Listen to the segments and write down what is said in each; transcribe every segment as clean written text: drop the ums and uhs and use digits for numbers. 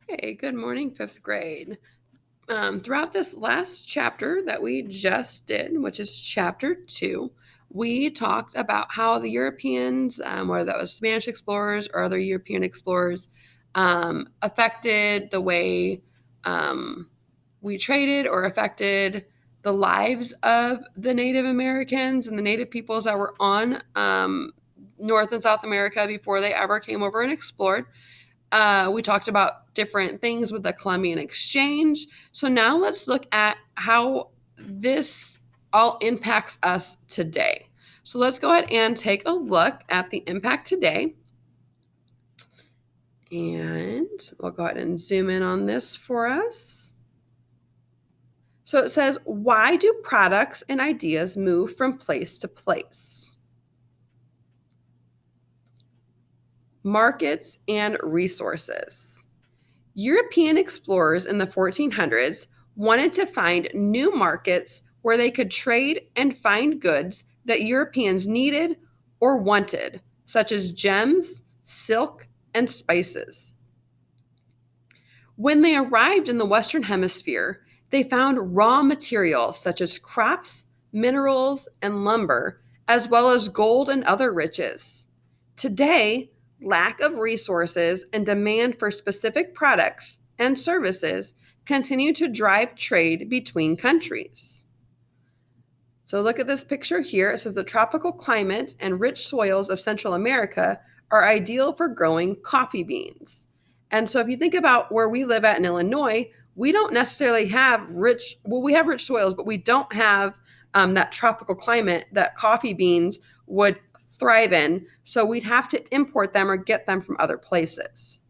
Hey, good morning, fifth grade. Throughout this last chapter that we just did, which is chapter 2, we talked about how the Europeans, whether that was Spanish explorers or other European explorers, affected the way we traded or affected the lives of the Native Americans and the Native peoples that were on North and South America before they ever came over and explored. We talked about different things with the Columbian Exchange. So now let's look at how this all impacts us today. So let's go ahead and take a look at the impact today. And we'll go ahead and zoom in on this for us. So it says, why do products and ideas move from place to place? Markets and resources. European explorers in the 1400s wanted to find new markets where they could trade and find goods that Europeans needed or wanted, such as gems, silk, and spices. When they arrived in the Western Hemisphere, they found raw materials such as crops, minerals, and lumber, as well as gold and other riches. Today, lack of resources and demand for specific products and services continue to drive trade between countries. So look at this picture here. It says the tropical climate and rich soils of Central America are ideal for growing coffee beans. And so if you think about where we live at in Illinois, we don't necessarily have we have rich soils, but we don't have that tropical climate that coffee beans would thrive in. So we'd have to import them or get them from other places.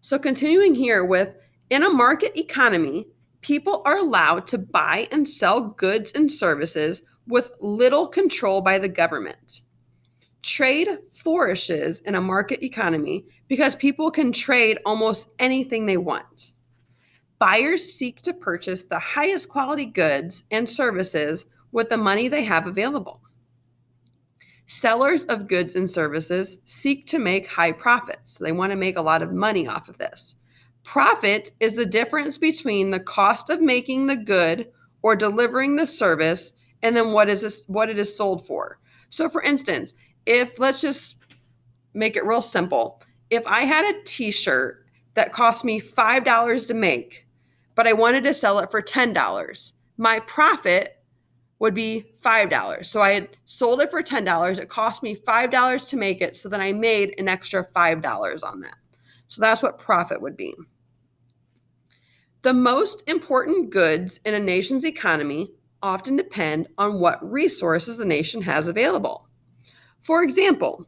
So continuing here with, in a market economy, people are allowed to buy and sell goods and services with little control by the government. Trade flourishes in a market economy because people can trade almost anything they want. Buyers seek to purchase the highest quality goods and services with the money they have available. Sellers of goods and services seek to make high profits. They want to make a lot of money off of this. Profit is the difference between the cost of making the good or delivering the service and then what it is sold for. So for instance, if let's just make it real simple. If I had a t-shirt that cost me $5 to make, but I wanted to sell it for $10, my profit would be $5. So I had sold it for $10. It cost me $5 to make it. So then I made an extra $5 on that. So that's what profit would be. The most important goods in a nation's economy often depend on what resources the nation has available. For example,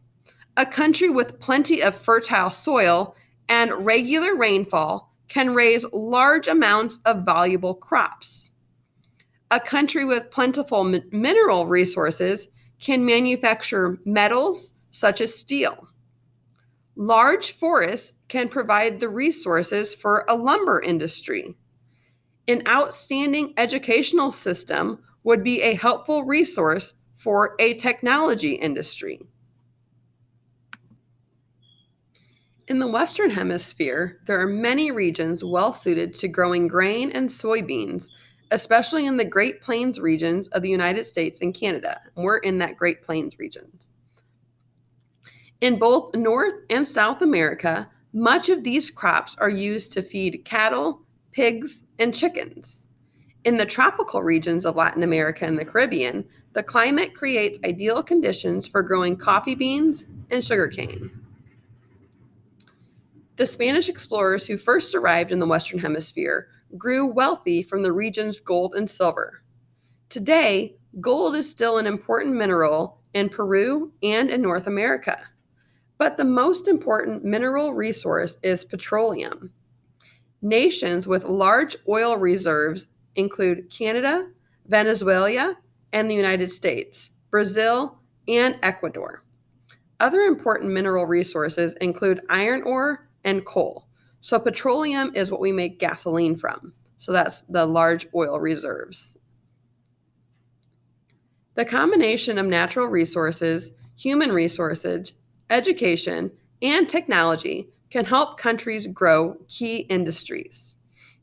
a country with plenty of fertile soil and regular rainfall can raise large amounts of valuable crops. A country with plentiful mineral resources can manufacture metals such as steel. Large forests can provide the resources for a lumber industry. An outstanding educational system would be a helpful resource for a technology industry. In the Western Hemisphere, there are many regions well suited to growing grain and soybeans, especially in the Great Plains regions of the United States and Canada. We're in that Great Plains region. In both North and South America, much of these crops are used to feed cattle, pigs, and chickens. In the tropical regions of Latin America and the Caribbean, the climate creates ideal conditions for growing coffee beans and sugarcane. The Spanish explorers who first arrived in the Western Hemisphere grew wealthy from the region's gold and silver. Today, gold is still an important mineral in Peru and in North America. But the most important mineral resource is petroleum. Nations with large oil reserves include Canada, Venezuela, and the United States, Brazil, and Ecuador. Other important mineral resources include iron ore and coal. So petroleum is what we make gasoline from. So that's the large oil reserves. The combination of natural resources, human resources, education, and technology can help countries grow key industries.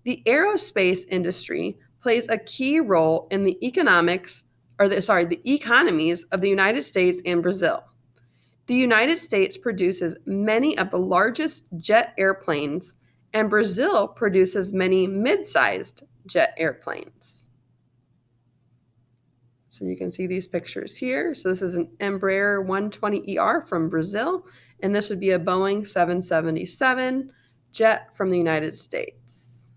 The aerospace industry plays a key role in the the economies of the United States and Brazil. The United States produces many of the largest jet airplanes, and Brazil produces many mid-sized jet airplanes. So you can see these pictures here. So this is an Embraer 120ER from Brazil, and this would be a Boeing 777 jet from the United States.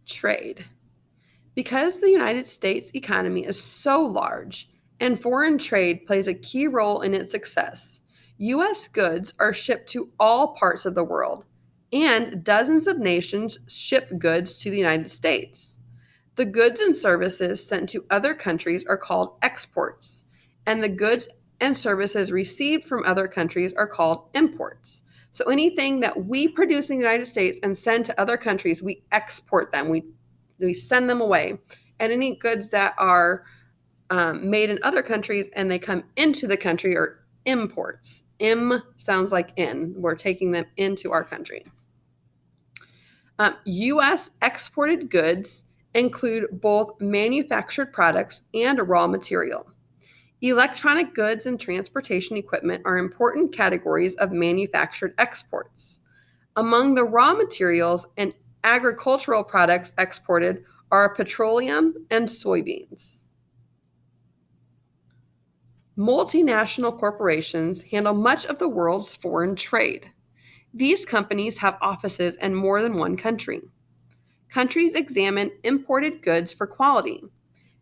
Trade. Because the United States economy is so large and foreign trade plays a key role in its success, U.S. goods are shipped to all parts of the world, and dozens of nations ship goods to the United States. The goods and services sent to other countries are called exports, and the goods and services received from other countries are called imports. So anything that we produce in the United States and send to other countries, we export them. We send them away. And any goods that are made in other countries and they come into the country are imports. M sounds like in. We're taking them into our country. U.S. exported goods include both manufactured products and raw material. Electronic goods and transportation equipment are important categories of manufactured exports. Among the raw materials and agricultural products exported are petroleum and soybeans. Multinational corporations handle much of the world's foreign trade. These companies have offices in more than one country. Countries examine imported goods for quality.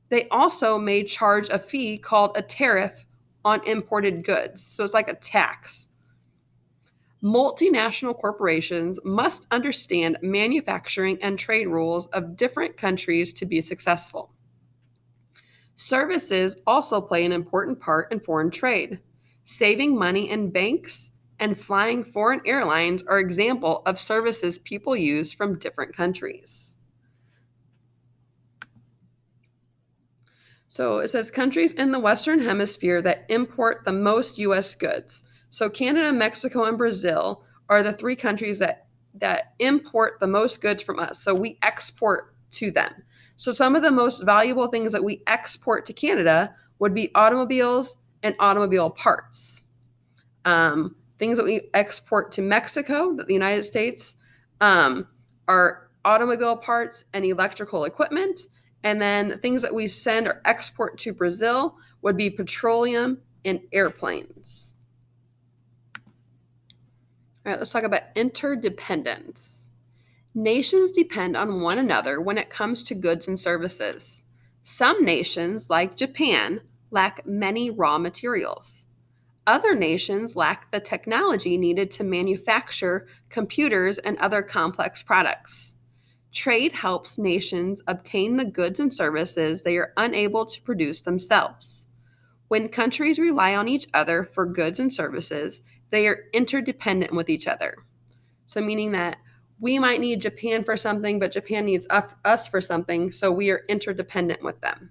They also may charge a fee called a tariff on imported goods. So it's like a tax. Multinational corporations must understand manufacturing and trade rules of different countries to be successful. Services also play an important part in foreign trade. Saving money in banks and flying foreign airlines are examples of services people use from different countries. So it says countries in the Western Hemisphere that import the most U.S. goods. So Canada, Mexico, and Brazil are the three countries that import the most goods from us. So we export to them. So some of the most valuable things that we export to Canada would be automobiles and automobile parts. Things that we export to Mexico, that the United States, are automobile parts and electrical equipment. And then things that we send or export to Brazil would be petroleum and airplanes. All right, let's talk about interdependence. Nations depend on one another when it comes to goods and services. Some nations, like Japan, lack many raw materials. Other nations lack the technology needed to manufacture computers and other complex products. Trade helps nations obtain the goods and services they are unable to produce themselves. When countries rely on each other for goods and services, they are interdependent with each other. So meaning that we might need Japan for something, but Japan needs us for something, so we are interdependent with them.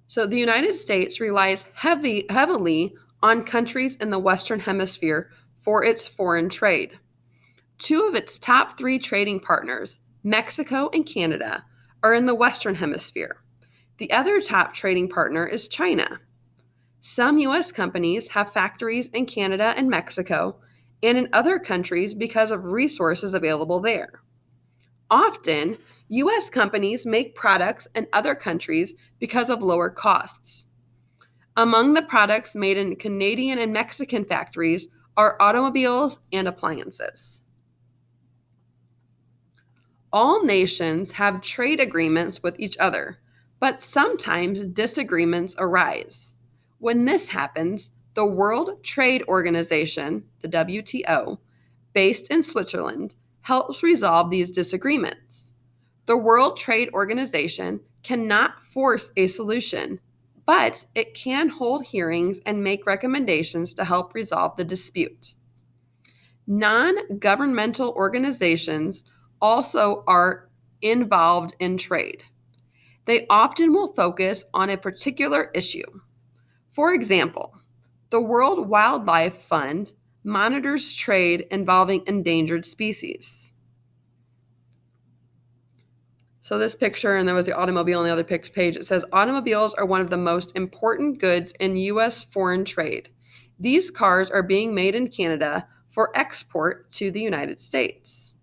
So the United States relies heavily on countries in the Western Hemisphere for its foreign trade. Two of its top three trading partners, Mexico and Canada, are in the Western Hemisphere. The other top trading partner is China. Some U.S. companies have factories in Canada and Mexico and in other countries because of resources available there. Often, U.S. companies make products in other countries because of lower costs. Among the products made in Canadian and Mexican factories are automobiles and appliances. All nations have trade agreements with each other, but sometimes disagreements arise. When this happens, the World Trade Organization, the WTO, based in Switzerland, helps resolve these disagreements. The World Trade Organization cannot force a solution, but it can hold hearings and make recommendations to help resolve the dispute. Non-governmental organizations also are involved in trade. They often will focus on a particular issue. For example, the World Wildlife Fund monitors trade involving endangered species. So this picture, and there was the automobile on the other page, it says automobiles are one of the most important goods in U.S. foreign trade. These cars are being made in Canada for export to the United States.